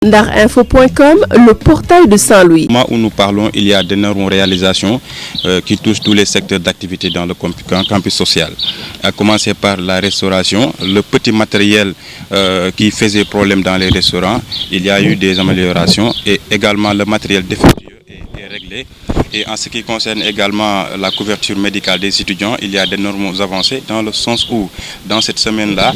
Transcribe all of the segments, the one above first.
Darinfo.com, le portail de Saint-Louis. Au moment où nous parlons, il y a d'énormes réalisations qui touchent tous les secteurs d'activité dans le campus social. À commencer par la restauration, le petit matériel qui faisait problème dans les restaurants, il y a eu des améliorations et également le matériel défectueux est réglé. Et en ce qui concerne également la couverture médicale des étudiants, il y a d'énormes avancées dans le sens où, dans cette semaine-là,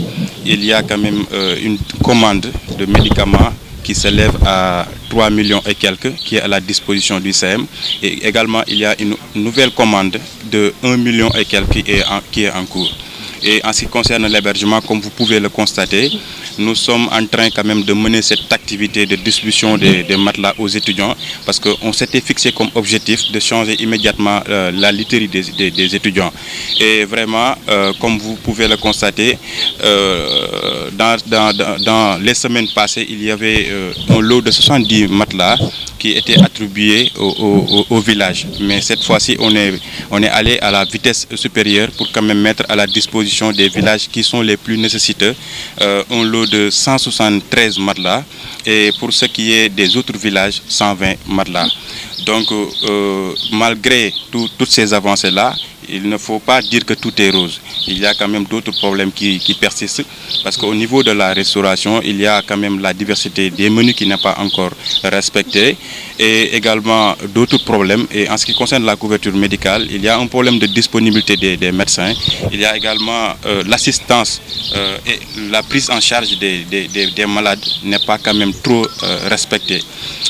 il y a quand même une commande de médicaments qui s'élève à 3 millions et quelques, qui est à la disposition du CM. Et également, il y a une nouvelle commande de 1 million et quelques qui est en cours. Et en ce qui concerne l'hébergement, comme vous pouvez le constater, nous sommes en train quand même de mener cette activité de distribution des matelas aux étudiants parce qu'on s'était fixé comme objectif de changer immédiatement la literie des étudiants. Et vraiment, comme vous pouvez le constater, dans les semaines passées, il y avait un lot de 70 matelas qui étaient attribués au village. Mais cette fois-ci, on est allé à la vitesse supérieure pour quand même mettre à la disposition des villages qui sont les plus nécessiteux un lot de 173 matelas et pour ce qui est des autres villages, 120 matelas. Donc, malgré toutes ces avancées-là, il ne faut pas dire que tout est rose. Il y a quand même d'autres problèmes qui persistent parce qu'au niveau de la restauration, il y a quand même la diversité des menus qui n'est pas encore respectée et également d'autres problèmes. Et en ce qui concerne la couverture médicale, il y a un problème de disponibilité des médecins. Il y a également l'assistance et la prise en charge des malades n'est pas quand même trop respectée.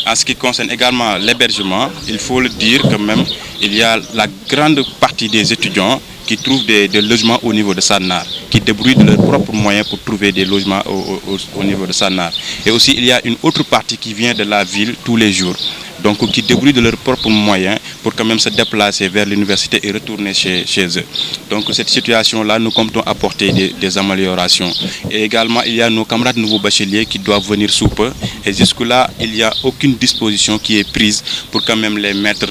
En ce qui concerne également l'hébergement, il faut le dire quand même, il y a la grande partie des étudiants qui trouvent des logements au niveau de Sanar, qui débrouillent de leurs propres moyens pour trouver des logements au niveau de Sanar. Et aussi, il y a une autre partie qui vient de la ville tous les jours, donc qui débrouillent de leurs propres moyens pour quand même se déplacer vers l'université et retourner chez eux. Donc cette situation-là, nous comptons apporter des améliorations. Et également, il y a nos camarades nouveaux bacheliers qui doivent venir sous peu. Et jusque-là, il n'y a aucune disposition qui est prise pour quand même les mettre,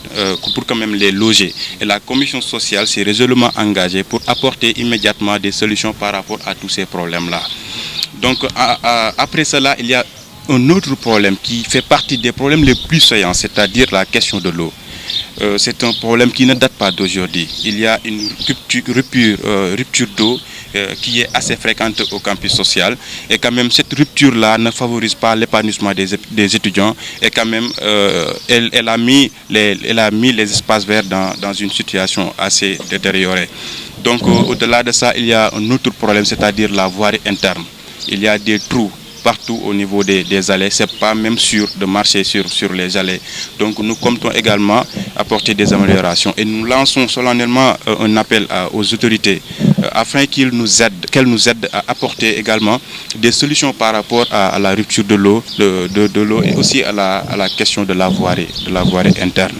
pour quand même les loger. Et la commission sociale s'est résolument engagée pour apporter immédiatement des solutions par rapport à tous ces problèmes-là. Donc après cela, il y a un autre problème qui fait partie des problèmes les plus saillants, c'est-à-dire la question de l'eau. C'est un problème qui ne date pas d'aujourd'hui. Il y a une rupture d'eau qui est assez fréquente au campus social. Et quand même, cette rupture-là ne favorise pas l'épanouissement des étudiants. Et quand même, elle a mis les espaces verts dans une situation assez détériorée. Donc, au-delà de ça, il y a un autre problème, c'est-à-dire la voirie interne. Il y a des trous partout au niveau des allées, ce n'est pas même sûr de marcher sur les allées. Donc nous comptons également apporter des améliorations et nous lançons solennellement un appel aux autorités afin qu'elles nous aident à apporter également des solutions par rapport à la rupture de l'eau et aussi à la question de la voirie interne.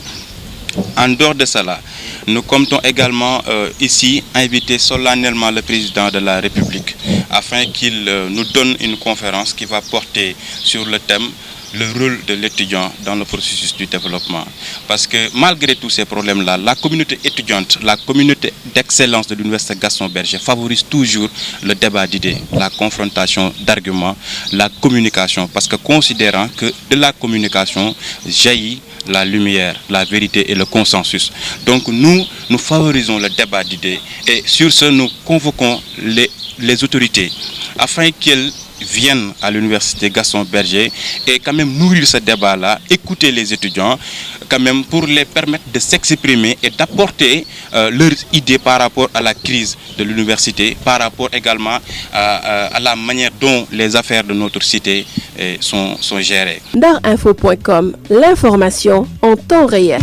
En dehors de cela, nous comptons également ici inviter solennellement le président de la République afin qu'il nous donne une conférence qui va porter sur le thème le rôle de l'étudiant dans le processus du développement. Parce que malgré tous ces problèmes-là, la communauté étudiante, la communauté d'excellence de l'Université Gaston Berger favorise toujours le débat d'idées, la confrontation d'arguments, la communication. Parce que considérant que de la communication jaillit la lumière, la vérité et le consensus. Donc nous favorisons le débat d'idées et sur ce, nous convoquons les autorités afin qu'elles viennent à l'université Gaston Berger et quand même nourrir ce débat-là, écouter les étudiants, quand même pour les permettre de s'exprimer et d'apporter leurs idées par rapport à la crise de l'université, par rapport également à la manière dont les affaires de notre cité sont gérées. Darinfo.com, l'information en temps réel.